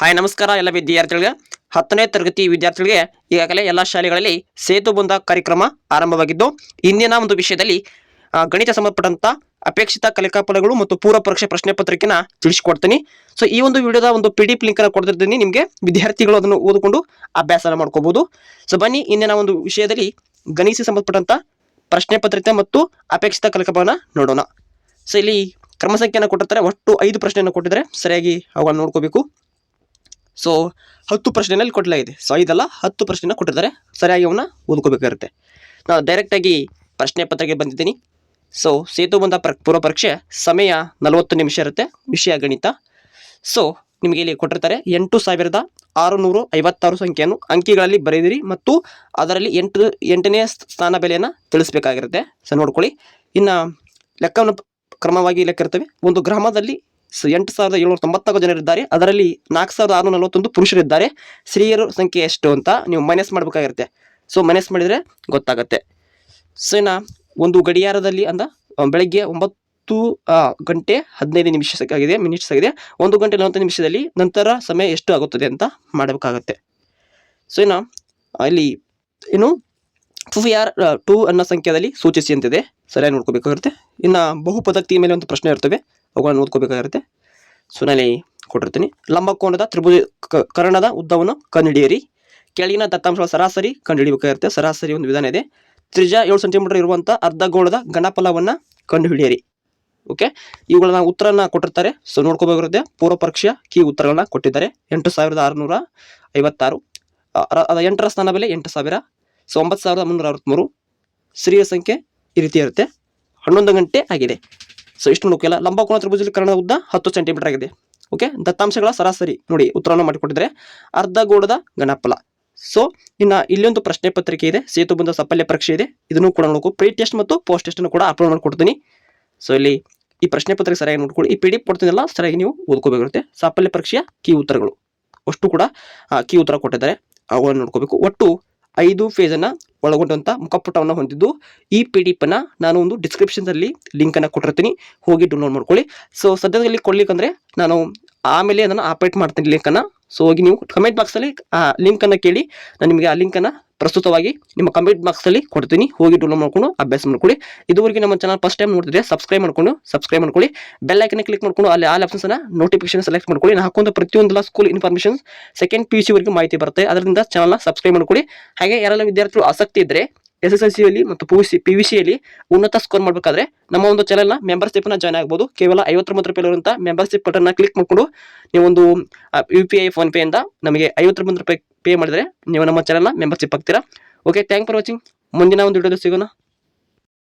Hi ನಮಸ್ಕಾರ ಎಲ್ಲ ವಿದ್ಯಾರ್ಥಿಗಳಿಗೆ 10ನೇ ತರಗತಿ ವಿದ್ಯಾರ್ಥಿಗಳಿಗೆ ಈಗಾಗಲೇ ಎಲ್ಲ ಶಾಲೆಗಳಲ್ಲಿ ಸೇತುಬಂಧ ಕಾರ್ಯಕ್ರಮ ಆರಂಭವಾಗಿದ್ದು ಇಂದಿನ ಒಂದು ವಿಷಯದಲ್ಲಿ ಗಣಿತ ಸಂಬಂಧಪಟ್ಟಂತ ಅಪೇಕ್ಷಿತ ಕಲಿಕಾ ಫಲಗಳು ಮತ್ತು ಪೂರ್ವ ಪರೀಕ್ಷೆ ಪ್ರಶ್ನೆ ಪತ್ರಿಕೆನ ತಿಳಿಸಿಕೊಡ್ತೀನಿ. ಸೊ ಈ ಒಂದು ವಿಡಿಯೋದ ಒಂದು PDF ಲಿಂಕ್ ಅನ್ನು ಕೊಡ್ತಿದ್ದೀನಿ, ನಿಮಗೆ ವಿದ್ಯಾರ್ಥಿಗಳು ಅದನ್ನು ಓದಿಕೊಂಡು ಅಭ್ಯಾಸ ಮಾಡ್ಕೋಬಹುದು. ಸೊ ಬನ್ನಿ ಇಂದಿನ ಒಂದು ವಿಷಯದಲ್ಲಿ ಗಣಿತ ಸಂಬಂಧಪಟ್ಟಂತ ಪ್ರಶ್ನೆ ಪತ್ರಿಕೆ ಮತ್ತು ಅಪೇಕ್ಷಿತ ಕಲಿಕಾ ಫಲನ ನೋಡೋಣ. ಸೊ ಇಲ್ಲಿ ಕ್ರಮ ಸಂಖ್ಯೆಯನ್ನು ಕೊಟ್ಟಿರ್ತಾರೆ, ಒಟ್ಟು 5 ಪ್ರಶ್ನೆಯನ್ನು ಕೊಟ್ಟಿದ್ದಾರೆ, ಸರಿಯಾಗಿ ಅವುಗಳನ್ನು ನೋಡ್ಕೋಬೇಕು. ಸೊ 10 ಪ್ರಶ್ನೆಯಲ್ಲಿ ಕೊಡಲಾಗಿದೆ. ಸೊ 5 10 ಪ್ರಶ್ನೆನ ಕೊಟ್ಟಿದ್ದಾರೆ, ಸರಿಯಾಗಿ ಅವನ್ನ ಓದ್ಕೋಬೇಕಾಗುತ್ತೆ. ನಾನು ಡೈರೆಕ್ಟಾಗಿ ಪ್ರಶ್ನೆ ಪತ್ರಿಕೆ ಬಂದಿದ್ದೀನಿ. ಸೊ ಸೇತುಬಂಧ ಪೂರ್ವ ಪರೀಕ್ಷೆ ಸಮಯ 40 ನಿಮಿಷ ಇರುತ್ತೆ, ವಿಷಯ ಗಣಿತ. ಸೊ ನಿಮಗೆ ಇಲ್ಲಿ ಕೊಟ್ಟಿರ್ತಾರೆ 8656 ಸಂಖ್ಯೆಯನ್ನು ಅಂಕಿಗಳಲ್ಲಿ ಬರೆದಿರಿ ಮತ್ತು ಅದರಲ್ಲಿ 8ನೇ ಸ್ಥಾನ ಬೆಲೆಯನ್ನು ತಿಳಿಸಬೇಕಾಗಿರುತ್ತೆ. ಸೊ ನೋಡ್ಕೊಳ್ಳಿ. ಇನ್ನು ಲೆಕ್ಕವನ್ನು ಕ್ರಮವಾಗಿ ಲೆಕ್ಕ ಇರ್ತವೆ. ಒಂದು ಗ್ರಾಮದಲ್ಲಿ 8794 ಜನರಿದ್ದಾರೆ, ಅದರಲ್ಲಿ 4641 ಪುರುಷರಿದ್ದಾರೆ. ಸ್ತ್ರೀಯರ ಸಂಖ್ಯೆ ಎಷ್ಟು ಅಂತ ನೀವು ಮೈನಸ್ ಮಾಡಬೇಕಾಗಿರುತ್ತೆ. ಸೊ ಮೈನಸ್ ಮಾಡಿದರೆ ಗೊತ್ತಾಗುತ್ತೆ. ಸೊ ಇನ್ನು ಒಂದು ಗಡಿಯಾರದಲ್ಲಿ ಬೆಳಗ್ಗೆ 9 ಗಂಟೆ 15 ನಿಮಿಷ ಆಗಿದೆ, ಮಿನಿಟ್ಸ್ ಆಗಿದೆ. 1 ಗಂಟೆ 40 ನಿಮಿಷದಲ್ಲಿ ನಂತರ ಸಮಯ ಎಷ್ಟು ಆಗುತ್ತದೆ ಅಂತ ಮಾಡಬೇಕಾಗತ್ತೆ. ಸೊ ಇನ್ನು ಇಲ್ಲಿ ಏನು 2 ಅನ್ನೋ ಸಂಖ್ಯೆಯಲ್ಲಿ ಸೂಚಿಸಿ ಅಂತಿದೆ, ಸರಿಯಾಗಿ ನೋಡ್ಕೋಬೇಕಾಗುತ್ತೆ. ಇನ್ನು ಬಹುಪದಕ್ತಿಯ ಮೇಲೆ ಒಂದು ಪ್ರಶ್ನೆ ಇರ್ತವೆ, ಅವುಗಳನ್ನು ಓದ್ಕೋಬೇಕಾಗಿರುತ್ತೆ. ಸೊ ನಲ್ಲಿ ಕೊಟ್ಟಿರ್ತೀನಿ. ಲಂಬಕೋನದ ತ್ರಿಭುಜ ಕರ್ಣದ ಉದ್ದವನ್ನು ಕಂಡುಹಿಡಿಯಿರಿ. ಕೆಳಗಿನ ದತ್ತಾಂಶಗಳ ಸರಾಸರಿ ಕಂಡುಹಿಡಿಯಬೇಕಾಗಿರುತ್ತೆ. ಸರಾಸರಿ ಒಂದು ವಿಧಾನ ಇದೆ. ತ್ರಿಜ್ಯ 7 ಸೆಂಟಿಮೀಟರ್ ಇರುವಂಥ ಅರ್ಧಗೋಳದ ಘನಫಲವನ್ನು ಕಂಡುಹಿಡಿಯಿರಿ. ಓಕೆ, ಇವುಗಳನ್ನ ಉತ್ತರನ ಕೊಟ್ಟಿರ್ತಾರೆ. ಸೊ ನೋಡ್ಕೋಬೇಕಾಗಿರುತ್ತೆ. ಪೂರ್ವ ಪರೀಕ್ಷೆಯ ಕೀ ಉತ್ತರಗಳನ್ನ ಕೊಟ್ಟಿದ್ದಾರೆ. 8656, 8ರ ಸ್ಥಾನ ಬೆಲೆ 8000. ಸೊ 9363. ಸ್ತ್ರೀಯ ಸಂಖ್ಯೆ ಈ ರೀತಿ ಇರುತ್ತೆ. 11 ಗಂಟೆ ಆಗಿದೆ. ಸೊ ಇಷ್ಟು ನೋಡೋಕ್ಕೆಲ್ಲ ಲಂಬಕೋನ ತ್ರಿಭುಜದಲ್ಲಿ ಕರ್ಣದ ಉದ್ದ 10 ಸೆಂಟಿಮೀಟರ್ ಆಗಿದೆ. ಓಕೆ, ದತ್ತಾಂಶಗಳ ಸರಾಸರಿ ನೋಡಿ ಉತ್ತರವನ್ನು ಮಾಡಿಕೊಟ್ಟಿದ್ದಾರೆ. ಅರ್ಧಗೋಳದ ಘನಫಲ. ಸೊ ಇನ್ನು ಇಲ್ಲೊಂದು ಪ್ರಶ್ನೆ ಪತ್ರಿಕೆ ಇದೆ, ಸೇತುಬಂಧ ಸಾಫಲ್ಯ ಪರೀಕ್ಷೆ ಇದೆ. ಇದನ್ನು ಕೂಡ ನೋಡ್ಕೊ. ಪ್ರೀ ಟೆಸ್ಟ್ ಮತ್ತು ಪೋಸ್ಟ್ ಟೆಸ್ಟ್ ಅನ್ನು ಕೂಡ ಅಪ್ಲೋಡ್ ಮಾಡಿಕೊಡ್ತೀನಿ. ಸೊ ಇಲ್ಲಿ ಈ ಪ್ರಶ್ನೆ ಪತ್ರಿಕೆ ಸರಿಯಾಗಿ ನೋಡ್ಕೊಳ್ಳಿ. ಈ PDF ಕೊಡ್ತೀನಲ್ಲ, ಸರಿಯಾಗಿ ನೀವು ಓದ್ಕೋಬೇಕಾಗುತ್ತೆ. ಸಾಫಲ್ಯ ಪರೀಕ್ಷೆಯ ಕೀ ಉತ್ತರಗಳು ಅಷ್ಟು ಕೂಡ ಕೀ ಉತ್ತರ ಕೊಟ್ಟಿದ್ದಾರೆ, ಅವುಗಳನ್ನು ನೋಡ್ಕೋಬೇಕು. ಒಟ್ಟು 5 ಫೇಜನ್ನು ಒಳಗೊಂಡಂಥ ಮುಖಪುಟವನ್ನು ಹೊಂದಿದ್ದು ಈ PDF ಅನ್ನು ನಾನು ಒಂದು ಡಿಸ್ಕ್ರಿಪ್ಷನ್ದಲ್ಲಿ ಲಿಂಕನ್ನು ಕೊಟ್ಟಿರ್ತೀನಿ, ಹೋಗಿ ಡೌನ್ಲೋಡ್ ಮಾಡ್ಕೊಳ್ಳಿ. ಸೊ ಸದ್ಯದಲ್ಲಿ ಕೊಡ್ಲಿಕ್ಕಂದ್ರೆ ನಾನು ಆಮೇಲೆ ಅದನ್ನು ಅಪ್ಡೇಟ್ ಮಾಡ್ತೀನಿ ಲಿಂಕನ್ನು. ಸೊ ಹೋಗಿ ನೀವು ಕಮೆಂಟ್ ಬಾಕ್ಸಲ್ಲಿ ಆ ಲಿಂಕನ್ನು ಕೇಳಿ, ನಾನು ನಿಮಗೆ ಆ ಲಿಂಕನ್ನು ಪ್ರಸ್ತುತವಾಗಿ ನಿಮ್ಮ ಕಮೆಂಟ್ ಬಾಕ್ಸಲ್ಲಿ ಕೊಡ್ತೀನಿ, ಹೋಗಿ ಡೌನ್ಲೋಡ್ ಮಾಡ್ಕೊಂಡು ಅಭ್ಯಾಸ ಮಾಡ್ಕೊಳ್ಳಿ. ಇದುವರೆಗೆ ನಮ್ಮ ಚಾನಲ್ ಫಸ್ಟ್ ಟೈಮ್ ನೋಡ್ತಿದ್ರೆ ಸಬ್ಸ್ಕ್ರೈಬ್ ಮಾಡ್ಕೊಳ್ಳಿ. ಬೆಲ್ ಐಕನ್ ಕ್ಲಿಕ್ ಮಾಡ್ಕೊಂಡು ಅಲ್ಲಿ ಆಲ್ ಆಪ್ಷನ್ಸ್ನ ನೋಟಿಫಿಕೇಶನ್ ಸೆಲೆಕ್ಟ್ ಮಾಡ್ಕೊಳ್ಳಿ. ನಾನು ಹಾಕುವಂಥ ಪ್ರತಿಯೊಂದು ಸ್ಕೂಲ್ ಇನ್ಫಾರ್ಮೇಷನ್ ಸೆಕೆಂಡ್ PUC ವರೆಗೂ ಮಾಹಿತಿ ಬರುತ್ತೆ, ಅದರಿಂದ ಚಾನಲ್ನ ಸಬ್ಸ್ಕ್ರೈಬ್ ಮಾಡ್ಕೊಳ್ಳಿ. ಹಾಗೆ ಯಾರೆಲ್ಲ ವಿದ್ಯಾರ್ಥಿಗಳು ಆಸಕ್ತಿ ಇದ್ದರೆ SSLCಯಲ್ಲಿ ಮತ್ತು PVCಯಲ್ಲಿ ಉನ್ನತ ಸ್ಕೋರ್ ಮಾಡಬೇಕಾದ್ರೆ ನಮ್ಮ ಒಂದು ಚಾನಲ್ನ ಮೆಂಬರ್ಶಿಪ್ನ ಜಾಯ್ನ್ ಆಗ್ಬೋದು. ಕೇವಲ 59 ರೂಪಾಯಿ ಇರುವಂಥ ಮೆಂಬರ್ಶಿಪ್ ಬಟನ್ನ ಕ್ಲಿಕ್ ಮಾಡಿಕೊಂಡು ನೀವೊಂದು UPI ಫೋನ್ಪೇ ಇಂದ ನಮಗೆ 59 ರೂಪಾಯಿ ಪೇ ಮಾಡಿದರೆ ನೀವು ನಮ್ಮ ಚಾನಲ್ನ ಮೆಂಬರ್ಶಿಪ್ ಆಗ್ತೀರಾ. Okay, thank for watching. ಮುಂದಿನ ಒಂದು ವಿಡಿಯೋದಲ್ಲಿ ಸಿಗೋಣ.